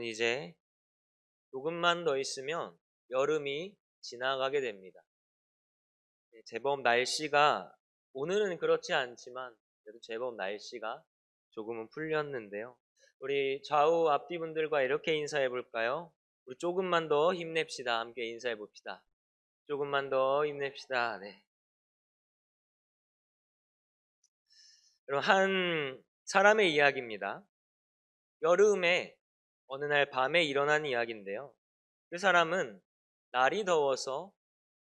여러분 이제 조금만 더 있으면 여름이 지나가게 됩니다. 제법 날씨가 오늘은 그렇지 않지만 그래도 제법 날씨가 조금은 풀렸는데요. 우리 좌우 앞뒤 분들과 이렇게 인사해 볼까요? 우리 조금만 더 힘냅시다. 함께 인사해 봅시다. 조금만 더 힘냅시다. 네. 여러분 한 사람의 이야기입니다. 여름에 어느 날 밤에 일어난 이야기인데요. 그 사람은 날이 더워서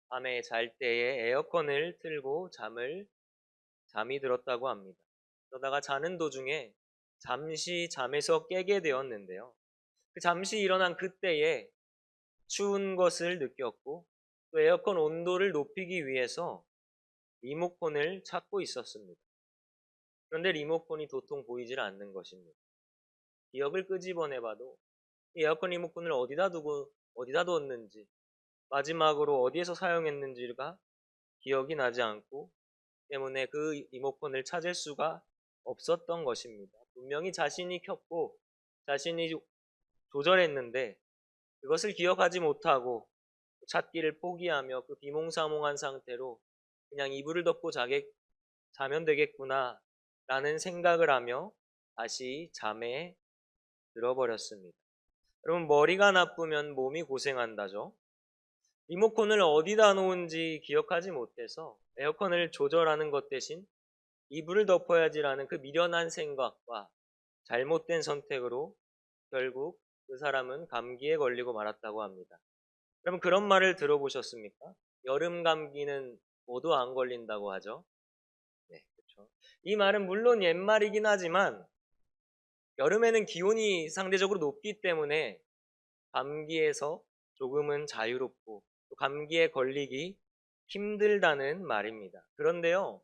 밤에 잘 때에 에어컨을 틀고 잠이 들었다고 합니다. 그러다가 자는 도중에 잠시 잠에서 깨게 되었는데요. 그 잠시 일어난 그때에 추운 것을 느꼈고 또 에어컨 온도를 높이기 위해서 리모컨을 찾고 있었습니다. 그런데 리모컨이 도통 보이질 않는 것입니다. 기억을 끄집어내봐도 이 에어컨 리모컨을 어디다 두고 어디다 뒀는지 마지막으로 어디에서 사용했는지가 기억이 나지 않고 때문에 그 리모컨을 찾을 수가 없었던 것입니다. 분명히 자신이 켰고 자신이 조절했는데 그것을 기억하지 못하고 찾기를 포기하며 그 비몽사몽한 상태로 그냥 이불을 덮고 자면 되겠구나 라는 생각을 하며 다시 잠에 들어버렸습니다. 여러분 머리가 나쁘면 몸이 고생한다죠. 리모컨을 어디다 놓은지 기억하지 못해서 에어컨을 조절하는 것 대신 이불을 덮어야지라는 그 미련한 생각과 잘못된 선택으로 결국 그 사람은 감기에 걸리고 말았다고 합니다. 여러분 그런 말을 들어보셨습니까? 여름 감기는 모두 안 걸린다고 하죠. 네, 그렇죠. 이 말은 물론 옛말이긴 하지만 여름에는 기온이 상대적으로 높기 때문에 감기에서 조금은 자유롭고 또 감기에 걸리기 힘들다는 말입니다. 그런데요,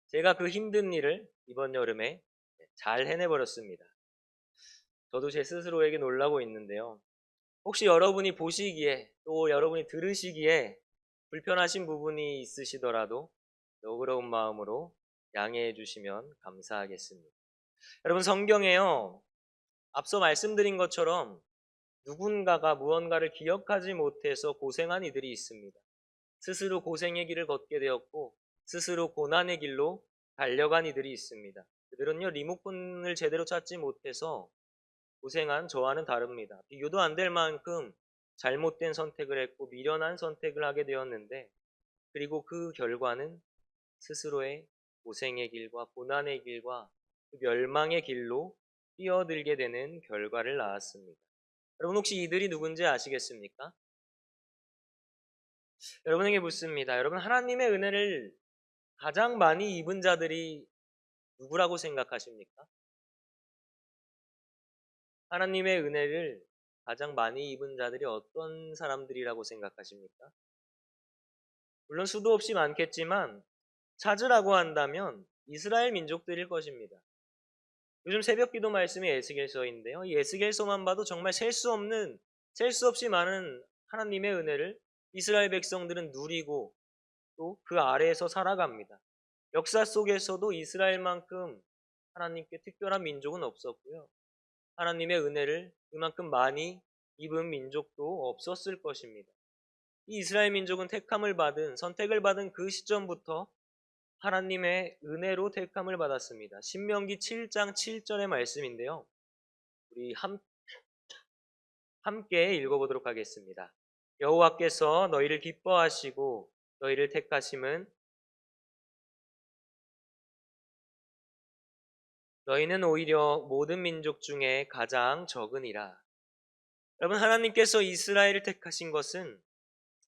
제가 그 힘든 일을 이번 여름에 잘 해내버렸습니다. 저도 제 스스로에게 놀라고 있는데요. 혹시 여러분이 보시기에 또 여러분이 들으시기에 불편하신 부분이 있으시더라도 너그러운 마음으로 양해해 주시면 감사하겠습니다. 여러분 성경에요. 앞서 말씀드린 것처럼 누군가가 무언가를 기억하지 못해서 고생한 이들이 있습니다. 스스로 고생의 길을 걷게 되었고 스스로 고난의 길로 달려간 이들이 있습니다. 그들은요 리모컨을 제대로 찾지 못해서 고생한 저와는 다릅니다. 비교도 안 될 만큼 잘못된 선택을 했고 미련한 선택을 하게 되었는데 그리고 그 결과는 스스로의 고생의 길과 고난의 길과 그 멸망의 길로 뛰어들게 되는 결과를 낳았습니다. 여러분 혹시 이들이 누군지 아시겠습니까? 여러분에게 묻습니다. 여러분 하나님의 은혜를 가장 많이 입은 자들이 누구라고 생각하십니까? 하나님의 은혜를 가장 많이 입은 자들이 어떤 사람들이라고 생각하십니까? 물론 수도 없이 많겠지만 찾으라고 한다면 이스라엘 민족들일 것입니다. 요즘 새벽 기도 말씀이 에스겔서인데요. 이 에스겔서만 봐도 정말 셀 수 없이 많은 하나님의 은혜를 이스라엘 백성들은 누리고 또 그 아래에서 살아갑니다. 역사 속에서도 이스라엘만큼 하나님께 특별한 민족은 없었고요. 하나님의 은혜를 그만큼 많이 입은 민족도 없었을 것입니다. 이 이스라엘 민족은 선택을 받은 그 시점부터 하나님의 은혜로 택함을 받았습니다. 신명기 7장 7절의 말씀인데요. 우리 함께 읽어보도록 하겠습니다. 여호와께서 너희를 기뻐하시고 너희를 택하심은 너희는 오히려 모든 민족 중에 가장 적으니라. 여러분 하나님께서 이스라엘을 택하신 것은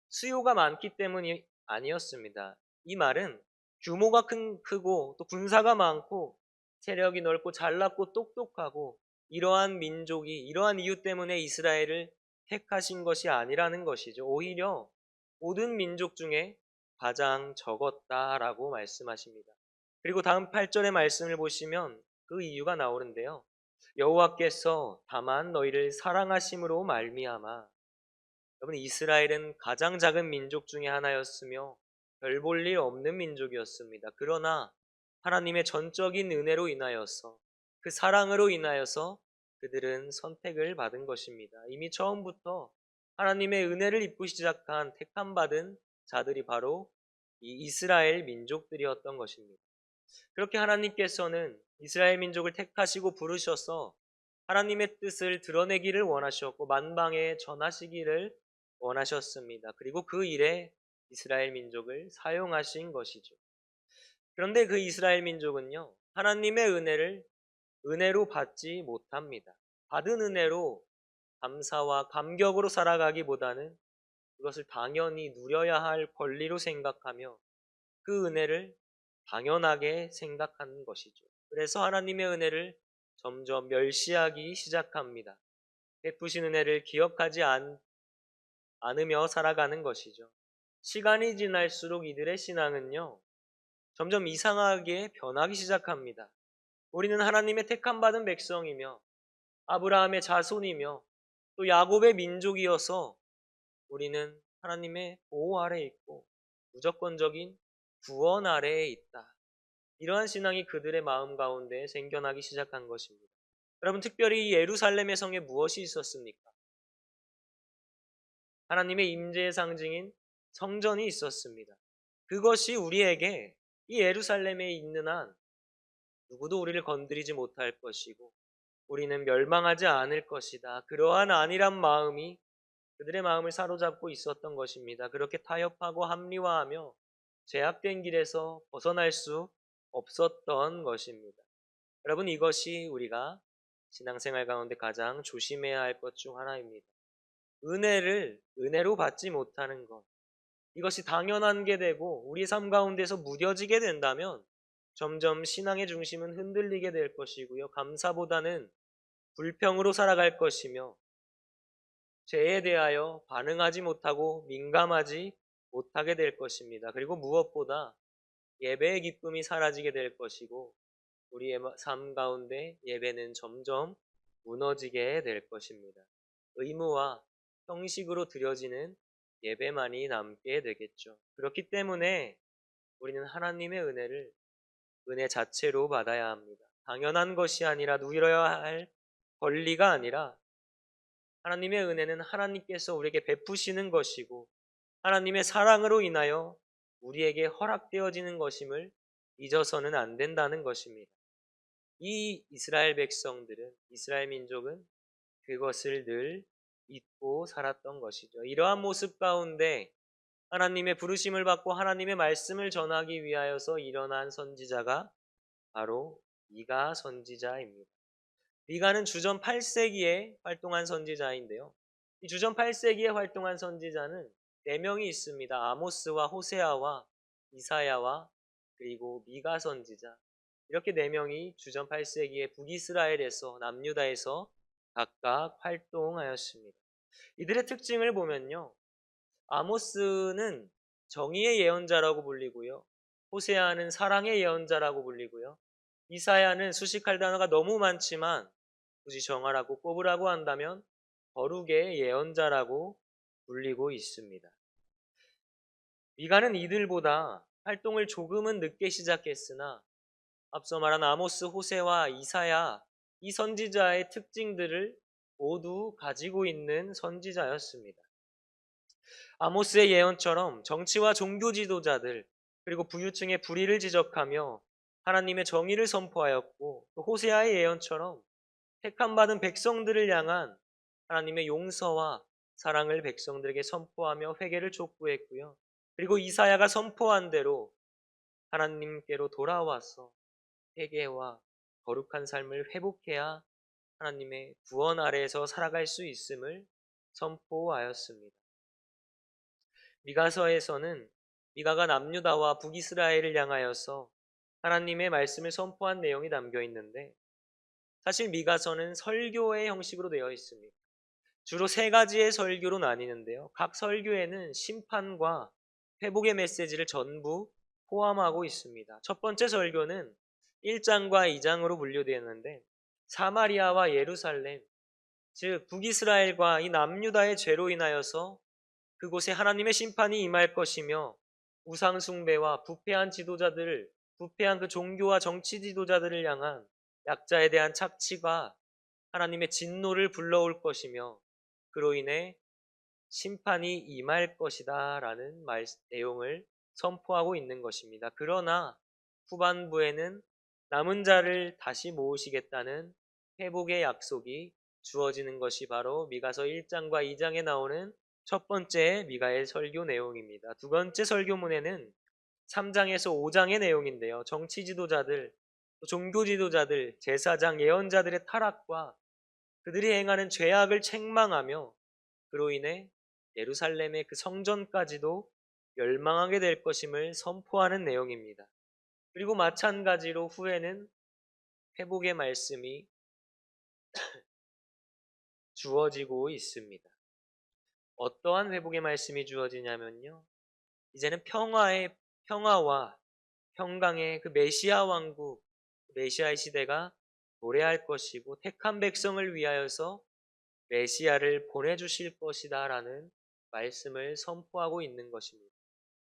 수요가 많기 때문이 아니었습니다. 이 말은 규모가 크고 또 군사가 많고 세력이 넓고 잘났고 똑똑하고 이러한 이유 때문에 이스라엘을 택하신 것이 아니라는 것이죠. 오히려 모든 민족 중에 가장 적었다라고 말씀하십니다. 그리고 다음 8절의 말씀을 보시면 그 이유가 나오는데요. 여호와께서 다만 너희를 사랑하심으로 말미암아 여러분 이스라엘은 가장 작은 민족 중에 하나였으며 별 볼 일 없는 민족이었습니다. 그러나 하나님의 전적인 은혜로 인하여서 그 사랑으로 인하여서 그들은 선택을 받은 것입니다. 이미 처음부터 하나님의 은혜를 입고 시작한 택함받은 자들이 바로 이 이스라엘 민족들이었던 것입니다. 그렇게 하나님께서는 이스라엘 민족을 택하시고 부르셔서 하나님의 뜻을 드러내기를 원하셨고 만방에 전하시기를 원하셨습니다. 그리고 그 일에 이스라엘 민족을 사용하신 것이죠. 그런데 그 이스라엘 민족은요, 하나님의 은혜를 은혜로 받지 못합니다. 받은 은혜로 감사와 감격으로 살아가기보다는 그것을 당연히 누려야 할 권리로 생각하며 그 은혜를 당연하게 생각하는 것이죠. 그래서 하나님의 은혜를 점점 멸시하기 시작합니다. 베푸신 은혜를 기억하지 않으며 살아가는 것이죠. 시간이 지날수록 이들의 신앙은요, 점점 이상하게 변하기 시작합니다. 우리는 하나님의 택함받은 백성이며 아브라함의 자손이며 또 야곱의 민족이어서 우리는 하나님의 보호 아래에 있고 무조건적인 구원 아래에 있다. 이러한 신앙이 그들의 마음 가운데 생겨나기 시작한 것입니다. 여러분, 특별히 이 예루살렘의 성에 무엇이 있었습니까? 하나님의 임재의 상징인 성전이 있었습니다. 그것이 우리에게 이 예루살렘에 있는 한 누구도 우리를 건드리지 못할 것이고 우리는 멸망하지 않을 것이다. 그러한 안일한 마음이 그들의 마음을 사로잡고 있었던 것입니다. 그렇게 타협하고 합리화하며 제약된 길에서 벗어날 수 없었던 것입니다. 여러분, 이것이 우리가 신앙생활 가운데 가장 조심해야 할 것 중 하나입니다. 은혜를 은혜로 받지 못하는 것, 이것이 당연한 게 되고 우리 삶 가운데서 무뎌지게 된다면 점점 신앙의 중심은 흔들리게 될 것이고요. 감사보다는 불평으로 살아갈 것이며 죄에 대하여 반응하지 못하고 민감하지 못하게 될 것입니다. 그리고 무엇보다 예배의 기쁨이 사라지게 될 것이고 우리의 삶 가운데 예배는 점점 무너지게 될 것입니다. 의무와 형식으로 드려지는 예배만이 남게 되겠죠. 그렇기 때문에 우리는 하나님의 은혜를 은혜 자체로 받아야 합니다. 당연한 것이 아니라 누려야 할 권리가 아니라 하나님의 은혜는 하나님께서 우리에게 베푸시는 것이고 하나님의 사랑으로 인하여 우리에게 허락되어지는 것임을 잊어서는 안 된다는 것입니다. 이 이스라엘 백성들은, 이스라엘 민족은 그것을 늘 잊고 살았던 것이죠. 이러한 모습 가운데 하나님의 부르심을 받고 하나님의 말씀을 전하기 위하여서 일어난 선지자가 바로 미가 선지자입니다. 미가는 주전 8세기에 활동한 선지자인데요. 이 주전 8세기에 활동한 선지자는 4명이 있습니다. 아모스와 호세아와 이사야와 그리고 미가 선지자. 이렇게 4명이 주전 8세기에 북이스라엘에서 남유다에서 각각 활동하였습니다. 이들의 특징을 보면요. 아모스는 정의의 예언자라고 불리고요. 호세아는 사랑의 예언자라고 불리고요. 이사야는 수식할 단어가 너무 많지만 굳이 정하라고 꼽으라고 한다면 거룩의 예언자라고 불리고 있습니다. 미가는 이들보다 활동을 조금은 늦게 시작했으나 앞서 말한 아모스, 호세와 이사야, 이 선지자의 특징들을 모두 가지고 있는 선지자였습니다. 아모스의 예언처럼 정치와 종교 지도자들 그리고 부유층의 불의를 지적하며 하나님의 정의를 선포하였고, 또 호세아의 예언처럼 택함받은 백성들을 향한 하나님의 용서와 사랑을 백성들에게 선포하며 회개를 촉구했고요. 그리고 이사야가 선포한 대로 하나님께로 돌아와서 회개와 거룩한 삶을 회복해야 하나님의 구원 아래에서 살아갈 수 있음을 선포하였습니다. 미가서에서는 미가가 남유다와 북이스라엘을 향하여서 하나님의 말씀을 선포한 내용이 담겨 있는데, 사실 미가서는 설교의 형식으로 되어 있습니다. 주로 3가지의 설교로 나뉘는데요. 각 설교에는 심판과 회복의 메시지를 전부 포함하고 있습니다. 첫 번째 설교는 1장과 2장으로 분류되었는데, 사마리아와 예루살렘, 즉 북이스라엘과 이 남유다의 죄로 인하여서 그곳에 하나님의 심판이 임할 것이며 우상 숭배와 부패한 지도자들을, 부패한 그 종교와 정치 지도자들을 향한 약자에 대한 착취가 하나님의 진노를 불러올 것이며 그로 인해 심판이 임할 것이다 라는 내용을 선포하고 있는 것입니다. 그러나 후반부에는 남은 자를 다시 모으시겠다는 회복의 약속이 주어지는 것이 바로 미가서 1장과 2장에 나오는 첫 번째 미가의 설교 내용입니다. 두 번째 설교문에는 3장에서 5장의 내용인데요. 정치 지도자들, 종교 지도자들, 제사장, 예언자들의 타락과 그들이 행하는 죄악을 책망하며 그로 인해 예루살렘의 그 성전까지도 멸망하게 될 것임을 선포하는 내용입니다. 그리고 마찬가지로 후에는 회복의 말씀이 주어지고 있습니다. 어떠한 회복의 말씀이 주어지냐면요. 이제는 평화와 평강의 그 메시아 왕국, 메시아의 시대가 도래할 것이고 택한 백성을 위하여서 메시아를 보내주실 것이다 라는 말씀을 선포하고 있는 것입니다.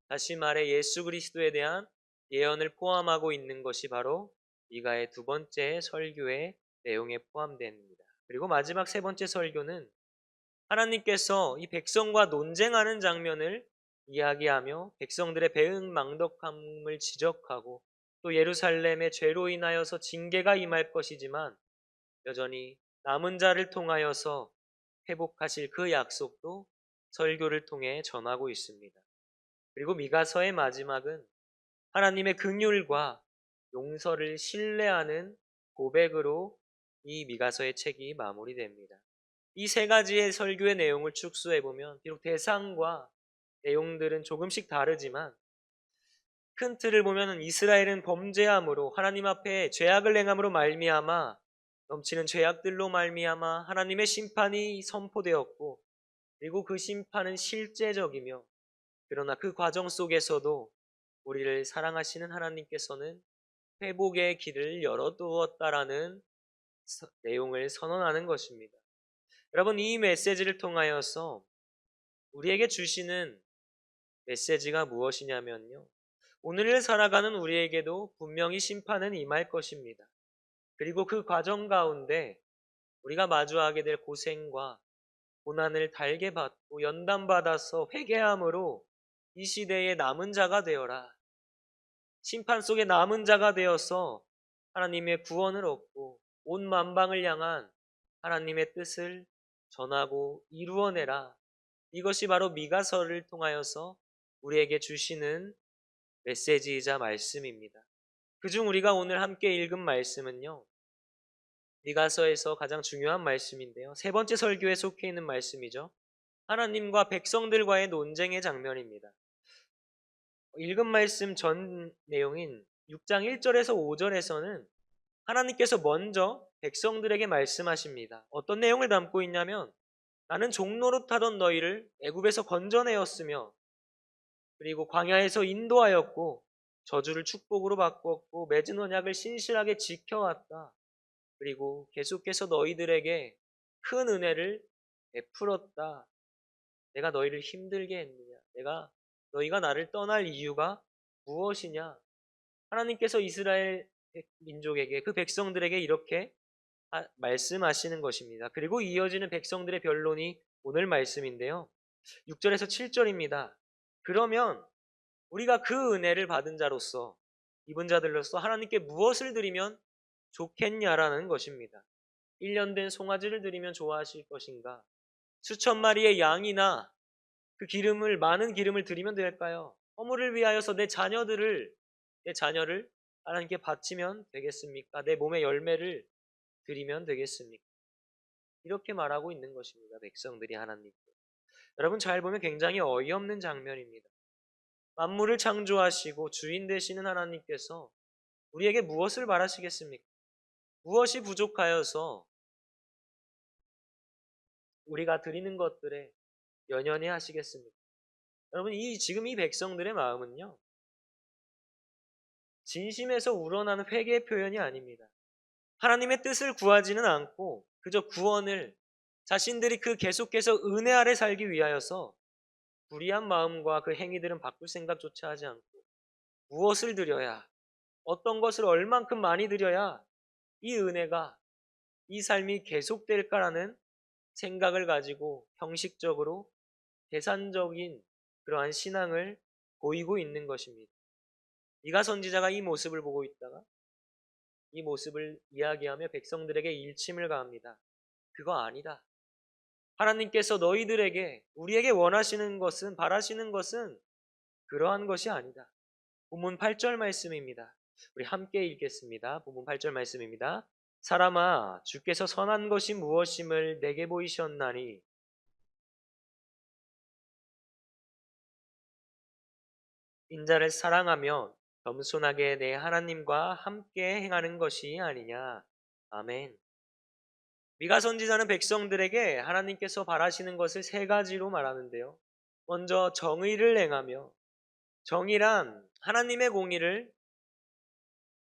다시 말해 예수 그리스도에 대한 예언을 포함하고 있는 것이 바로 미가의 두 번째 설교의 내용에 포함됩니다. 그리고 마지막 세 번째 설교는 하나님께서 이 백성과 논쟁하는 장면을 이야기하며 백성들의 배은망덕함을 지적하고 또 예루살렘의 죄로 인하여서 징계가 임할 것이지만 여전히 남은 자를 통하여서 회복하실 그 약속도 설교를 통해 전하고 있습니다. 그리고 미가서의 마지막은 하나님의 긍휼과 용서를 신뢰하는 고백으로 이 미가서의 책이 마무리됩니다. 이 세 가지의 설교의 내용을 축소해 보면 비록 대상과 내용들은 조금씩 다르지만 큰 틀을 보면 이스라엘은 범죄함으로 하나님 앞에 죄악을 행함으로 말미암아 넘치는 죄악들로 말미암아 하나님의 심판이 선포되었고 그리고 그 심판은 실제적이며 그러나 그 과정 속에서도 우리를 사랑하시는 하나님께서는 회복의 길을 열어두었다라는 내용을 선언하는 것입니다. 여러분 이 메시지를 통하여서 우리에게 주시는 메시지가 무엇이냐면요. 오늘을 살아가는 우리에게도 분명히 심판은 임할 것입니다. 그리고 그 과정 가운데 우리가 마주하게 될 고생과 고난을 달게 받고 연단받아서 회개함으로 이 시대의 남은 자가 되어라. 심판 속에 남은 자가 되어서 하나님의 구원을 얻고 온 만방을 향한 하나님의 뜻을 전하고 이루어내라. 이것이 바로 미가서를 통하여서 우리에게 주시는 메시지이자 말씀입니다. 그중 우리가 오늘 함께 읽은 말씀은요. 미가서에서 가장 중요한 말씀인데요. 세 번째 설교에 속해 있는 말씀이죠. 하나님과 백성들과의 논쟁의 장면입니다. 읽은 말씀 전 내용인 6장 1절에서 5절에서는 하나님께서 먼저 백성들에게 말씀하십니다. 어떤 내용을 담고 있냐면 나는 종로로 타던 너희를 애굽에서 건져내었으며 그리고 광야에서 인도하였고 저주를 축복으로 바꾸었고 맺은 언약을 신실하게 지켜왔다. 그리고 계속해서 너희들에게 큰 은혜를 베풀었다. 내가 너희를 힘들게 했느냐? 너희가 나를 떠날 이유가 무엇이냐? 하나님께서 이스라엘 민족에게 그 백성들에게 이렇게 말씀하시는 것입니다. 그리고 이어지는 백성들의 변론이 오늘 말씀인데요. 6절에서 7절입니다. 그러면 우리가 그 은혜를 받은 자로서 입은 자들로서 하나님께 무엇을 드리면 좋겠냐라는 것입니다. 1년 된 송아지를 드리면 좋아하실 것인가? 수천 마리의 양이나 그 많은 기름을 드리면 될까요? 허물을 위하여서 내 자녀를 하나님께 바치면 되겠습니까? 내 몸의 열매를 드리면 되겠습니까? 이렇게 말하고 있는 것입니다. 백성들이 하나님께. 여러분 잘 보면 굉장히 어이없는 장면입니다. 만물을 창조하시고 주인 되시는 하나님께서 우리에게 무엇을 바라시겠습니까? 무엇이 부족하여서 우리가 드리는 것들에 연연해 하시겠습니까? 여러분 지금 이 백성들의 마음은요. 진심에서 우러나는 회개의 표현이 아닙니다. 하나님의 뜻을 구하지는 않고 그저 구원을 자신들이 계속해서 은혜 아래 살기 위하여서 불의한 마음과 그 행위들은 바꿀 생각조차 하지 않고 무엇을 드려야 어떤 것을 얼만큼 많이 드려야 이 은혜가 이 삶이 계속될까라는 생각을 가지고 형식적으로 계산적인 그러한 신앙을 보이고 있는 것입니다. 미가 선지자가 이 모습을 보고 있다가 이 모습을 이야기하며 백성들에게 일침을 가합니다. 그거 아니다. 하나님께서 너희들에게 우리에게 원하시는 것은 바라시는 것은 그러한 것이 아니다. 본문 8절 말씀입니다. 우리 함께 읽겠습니다. 본문 8절 말씀입니다. 사람아 주께서 선한 것이 무엇임을 내게 보이셨나니 인자를 사랑하며 겸손하게 내 하나님과 함께 행하는 것이 아니냐. 아멘. 미가 선지자는 백성들에게 하나님께서 바라시는 것을 세 가지로 말하는데요. 먼저 정의를 행하며, 정의란 하나님의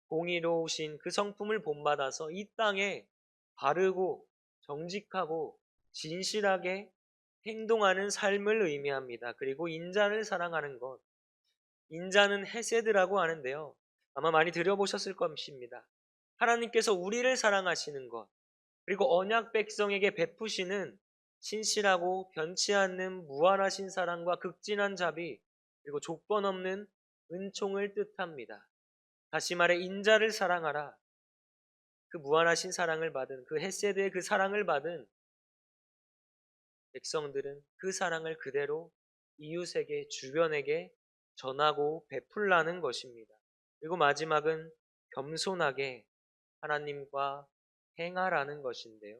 공의로우신 그 성품을 본받아서 이 땅에 바르고 정직하고 진실하게 행동하는 삶을 의미합니다. 그리고 인자를 사랑하는 것. 인자는 헤세드라고 하는데요. 아마 많이 들어보셨을 것입니다. 하나님께서 우리를 사랑하시는 것, 그리고 언약 백성에게 베푸시는 신실하고 변치 않는 무한하신 사랑과 극진한 자비, 그리고 조건 없는 은총을 뜻합니다. 다시 말해 인자를 사랑하라. 그 무한하신 사랑을 받은, 그 헤세드의 그 사랑을 받은 백성들은 그 사랑을 그대로 이웃에게, 주변에게 전하고 베풀라는 것입니다. 그리고 마지막은 겸손하게 하나님과 행하라는 것인데요.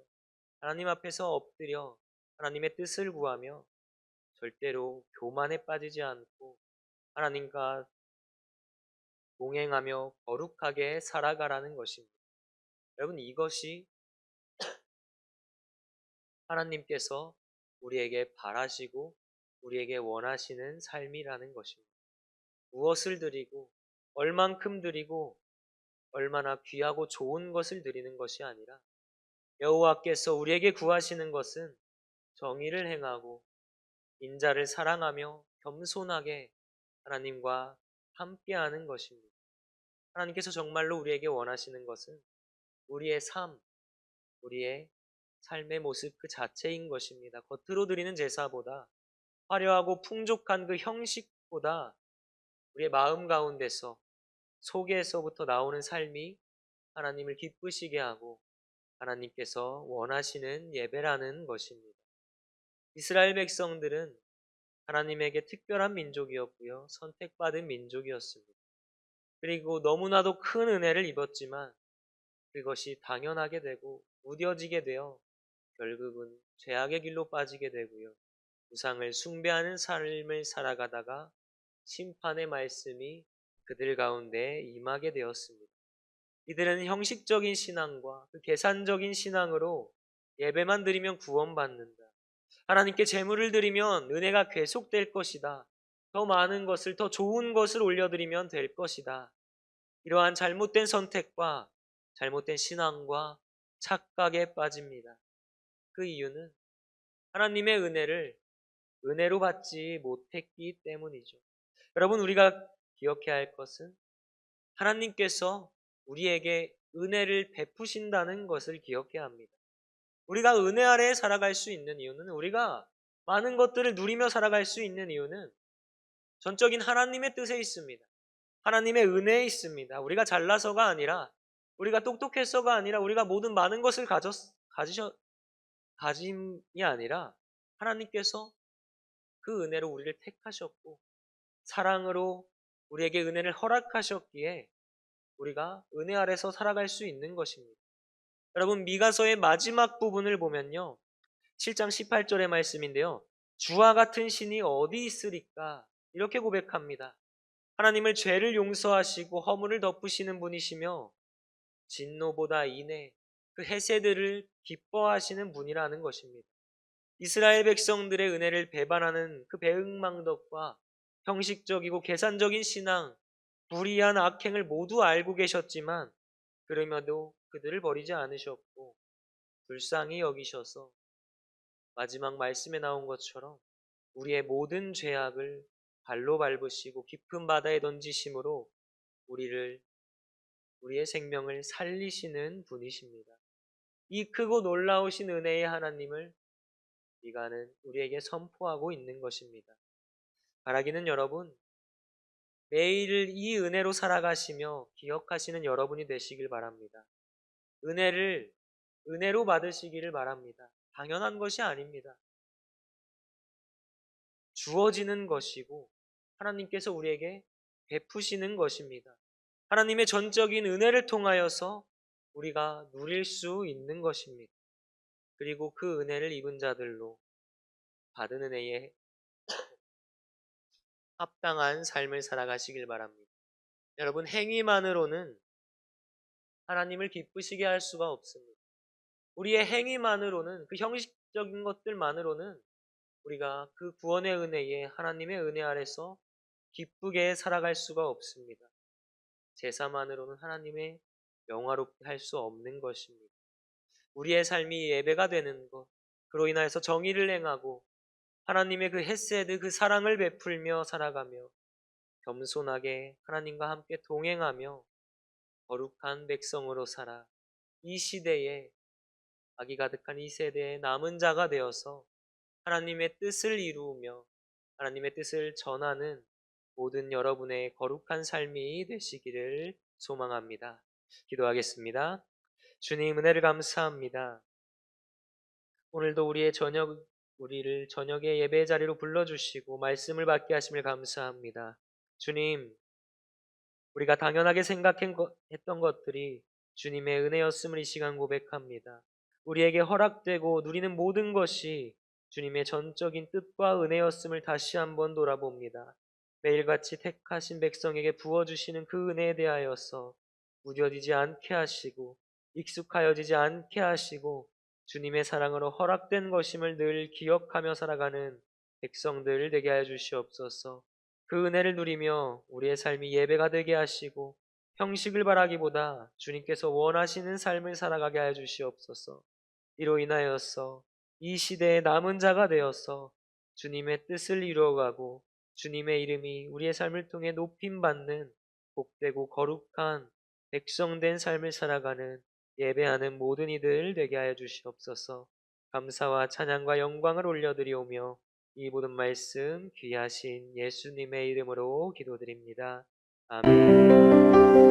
하나님 앞에서 엎드려 하나님의 뜻을 구하며 절대로 교만에 빠지지 않고 하나님과 동행하며 거룩하게 살아가라는 것입니다. 여러분, 이것이 하나님께서 우리에게 바라시고 우리에게 원하시는 삶이라는 것입니다. 무엇을 드리고 얼만큼 드리고 얼마나 귀하고 좋은 것을 드리는 것이 아니라 여호와께서 우리에게 구하시는 것은 정의를 행하고 인자를 사랑하며 겸손하게 하나님과 함께하는 것입니다. 하나님께서 정말로 우리에게 원하시는 것은 우리의 삶, 우리의 삶의 모습 그 자체인 것입니다. 겉으로 드리는 제사보다 화려하고 풍족한 그 형식보다 우리의 마음 가운데서 속에서부터 나오는 삶이 하나님을 기쁘시게 하고 하나님께서 원하시는 예배라는 것입니다. 이스라엘 백성들은 하나님에게 특별한 민족이었고요. 선택받은 민족이었습니다. 그리고 너무나도 큰 은혜를 입었지만 그것이 당연하게 되고 무뎌지게 되어 결국은 죄악의 길로 빠지게 되고요. 우상을 숭배하는 삶을 살아가다가 심판의 말씀이 그들 가운데 임하게 되었습니다. 이들은 형식적인 신앙과 그 계산적인 신앙으로 예배만 드리면 구원받는다. 하나님께 제물을 드리면 은혜가 계속될 것이다. 더 많은 것을, 더 좋은 것을 올려드리면 될 것이다. 이러한 잘못된 선택과 잘못된 신앙과 착각에 빠집니다. 그 이유는 하나님의 은혜를 은혜로 받지 못했기 때문이죠. 여러분, 우리가 기억해야 할 것은 하나님께서 우리에게 은혜를 베푸신다는 것을 기억해야 합니다. 우리가 은혜 아래에 살아갈 수 있는 이유는, 우리가 많은 것들을 누리며 살아갈 수 있는 이유는 전적인 하나님의 뜻에 있습니다. 하나님의 은혜에 있습니다. 우리가 잘나서가 아니라, 우리가 똑똑해서가 아니라, 우리가 모든 많은 것을 가짐이 아니라 하나님께서 그 은혜로 우리를 택하셨고 사랑으로 우리에게 은혜를 허락하셨기에 우리가 은혜 아래서 살아갈 수 있는 것입니다. 여러분, 미가서의 마지막 부분을 보면요, 7장 18절의 말씀인데요, 주와 같은 신이 어디 있으리까? 이렇게 고백합니다. 하나님을 죄를 용서하시고 허물을 덮으시는 분이시며 진노보다 인애, 그 헤세드를 기뻐하시는 분이라는 것입니다. 이스라엘 백성들의 은혜를 배반하는 그 배은망덕과 형식적이고 계산적인 신앙, 불의한 악행을 모두 알고 계셨지만 그럼에도 그들을 버리지 않으셨고 불쌍히 여기셔서 마지막 말씀에 나온 것처럼 우리의 모든 죄악을 발로 밟으시고 깊은 바다에 던지심으로 우리의 생명을 살리시는 분이십니다. 이 크고 놀라우신 은혜의 하나님을 우리에게 선포하고 있는 것입니다. 바라기는 여러분, 매일 이 은혜로 살아가시며 기억하시는 여러분이 되시길 바랍니다. 은혜로 받으시기를 바랍니다. 당연한 것이 아닙니다. 주어지는 것이고 하나님께서 우리에게 베푸시는 것입니다. 하나님의 전적인 은혜를 통하여서 우리가 누릴 수 있는 것입니다. 그리고 그 은혜를 입은 자들로 받은 은혜에 합당한 삶을 살아가시길 바랍니다. 여러분, 행위만으로는 하나님을 기쁘시게 할 수가 없습니다. 우리의 행위만으로는, 그 형식적인 것들만으로는 우리가 그 구원의 은혜에 하나님의 은혜 아래서 기쁘게 살아갈 수가 없습니다. 제사만으로는 하나님의 영화롭게 할 수 없는 것입니다. 우리의 삶이 예배가 되는 것, 그로 인하여서 정의를 행하고 하나님의 그 헤세드, 그 사랑을 베풀며 살아가며 겸손하게 하나님과 함께 동행하며 거룩한 백성으로 살아 이 시대에, 악이 가득한 이 세대의 남은 자가 되어서 하나님의 뜻을 이루며 하나님의 뜻을 전하는 모든 여러분의 거룩한 삶이 되시기를 소망합니다. 기도하겠습니다. 주님, 은혜를 감사합니다. 오늘도 우리를 저녁의 예배 자리로 불러주시고 말씀을 받게 하심을 감사합니다. 주님, 우리가 당연하게 생각했던 것들이 주님의 은혜였음을 이 시간 고백합니다. 우리에게 허락되고 누리는 모든 것이 주님의 전적인 뜻과 은혜였음을 다시 한번 돌아봅니다. 매일같이 택하신 백성에게 부어주시는 그 은혜에 대하여서 무뎌지지 않게 하시고 익숙하여지지 않게 하시고 주님의 사랑으로 허락된 것임을 늘 기억하며 살아가는 백성들 되게 하여 주시옵소서. 그 은혜를 누리며 우리의 삶이 예배가 되게 하시고 형식을 바라기보다 주님께서 원하시는 삶을 살아가게 하여 주시옵소서. 이로 인하여서 이 시대의 남은 자가 되어서 주님의 뜻을 이루어가고 주님의 이름이 우리의 삶을 통해 높임받는 복되고 거룩한 백성된 삶을 살아가는 예배하는 모든 이들 되게 하여 주시옵소서. 감사와 찬양과 영광을 올려드리오며 이 모든 말씀 귀하신 예수님의 이름으로 기도드립니다. 아멘.